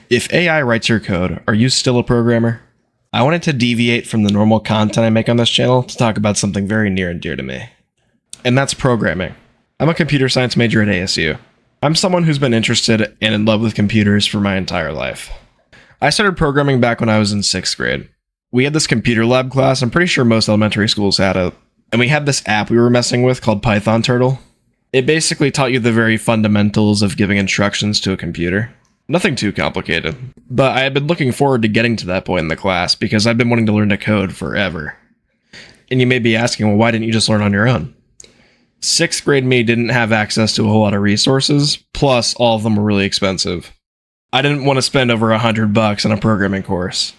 If AI writes your code, are you still a programmer? I wanted to deviate from the normal content I make on this channel to talk about something very near and dear to me. And that's programming. I'm a computer science major at ASU. I'm someone who's been interested and in love with computers for my entire life. I started programming back when I was in 6th grade. We had this computer lab class, I'm pretty sure most elementary schools had it, and we had this app we were messing with called Python Turtle. It basically taught you the very fundamentals of giving instructions to a computer. Nothing too complicated. But I had been looking forward to getting to that point in the class because I've been wanting to learn to code forever. And you may be asking, well, why didn't you just learn on your own? 6th grade me didn't have access to a whole lot of resources, plus all of them were really expensive. I didn't want to spend over $100 on a programming course.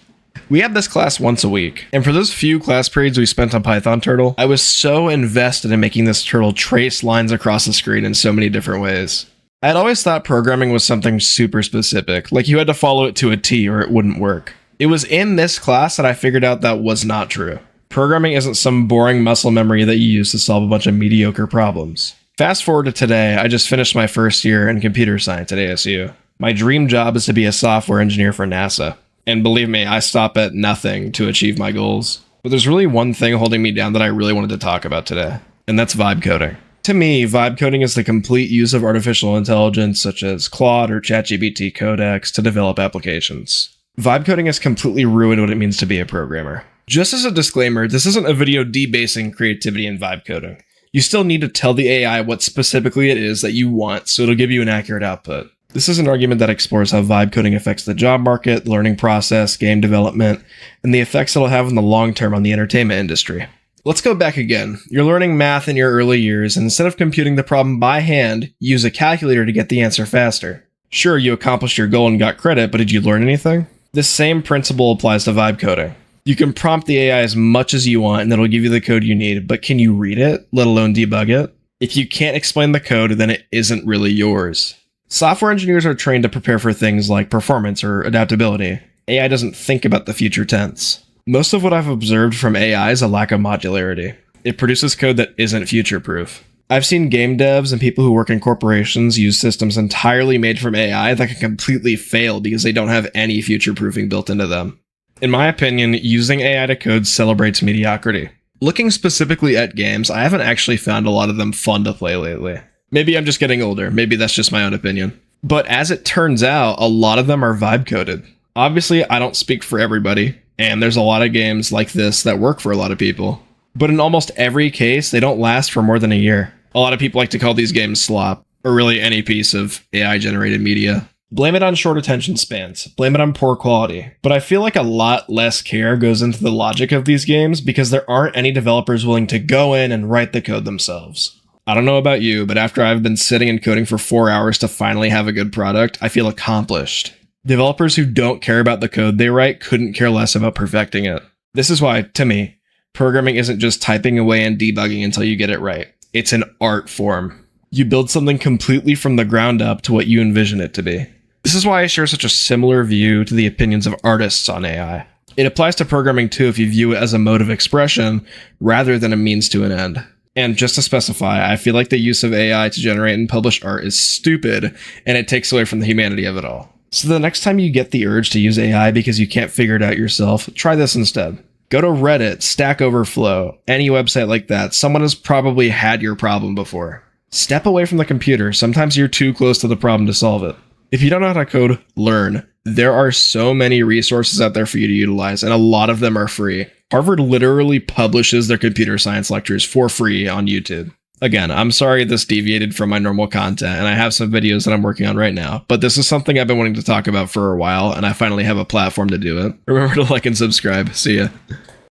We had this class once a week, and for those few class periods we spent on Python Turtle, I was so invested in making this turtle trace lines across the screen in so many different ways. I had always thought programming was something super specific, like you had to follow it to a T or it wouldn't work. It was in this class that I figured out that was not true. Programming isn't some boring muscle memory that you use to solve a bunch of mediocre problems. Fast forward to today, I just finished my first year in computer science at ASU. My dream job is to be a software engineer for NASA. And believe me, I stop at nothing to achieve my goals. But there's really one thing holding me down that I really wanted to talk about today, and that's vibe coding. To me, vibe coding is the complete use of artificial intelligence such as Claude or ChatGPT Codex to develop applications. Vibe coding has completely ruined what it means to be a programmer. Just as a disclaimer, this isn't a video debasing creativity in vibe coding. You still need to tell the AI what specifically it is that you want so it'll give you an accurate output. This is an argument that explores how vibe coding affects the job market, the learning process, game development, and the effects it'll have in the long term on the entertainment industry. Let's go back again. You're learning math in your early years, and instead of computing the problem by hand, use a calculator to get the answer faster. Sure, you accomplished your goal and got credit, but did you learn anything? This same principle applies to vibe coding. You can prompt the AI as much as you want, and it'll give you the code you need, but can you read it, let alone debug it? If you can't explain the code, then it isn't really yours. Software engineers are trained to prepare for things like performance or adaptability. AI doesn't think about the future tense. Most of what I've observed from AI is a lack of modularity. It produces code that isn't future-proof. I've seen game devs and people who work in corporations use systems entirely made from AI that can completely fail because they don't have any future-proofing built into them. In my opinion, using AI to code celebrates mediocrity. Looking specifically at games, I haven't actually found a lot of them fun to play lately. Maybe I'm just getting older. Maybe that's just my own opinion. But as it turns out, a lot of them are vibe coded. Obviously, I don't speak for everybody, and there's a lot of games like this that work for a lot of people. But in almost every case, they don't last for more than a year. A lot of people like to call these games slop, or really any piece of AI-generated media. Blame it on short attention spans. Blame it on poor quality. But I feel like a lot less care goes into the logic of these games because there aren't any developers willing to go in and write the code themselves. I don't know about you, but after I've been sitting and coding for 4 hours to finally have a good product, I feel accomplished. Developers who don't care about the code they write couldn't care less about perfecting it. This is why, to me, programming isn't just typing away and debugging until you get it right. It's an art form. You build something completely from the ground up to what you envision it to be. This is why I share such a similar view to the opinions of artists on AI. It applies to programming too if you view it as a mode of expression rather than a means to an end. And just to specify, I feel like the use of AI to generate and publish art is stupid, and it takes away from the humanity of it all. So the next time you get the urge to use AI because you can't figure it out yourself, try this instead. Go to Reddit, Stack Overflow, any website like that. Someone has probably had your problem before. Step away from the computer. Sometimes you're too close to the problem to solve it. If you don't know how to code, learn. There are so many resources out there for you to utilize, and a lot of them are free. Harvard literally publishes their computer science lectures for free on YouTube. Again, I'm sorry this deviated from my normal content, and I have some videos that I'm working on right now, but this is something I've been wanting to talk about for a while, and I finally have a platform to do it. Remember to like and subscribe. See ya.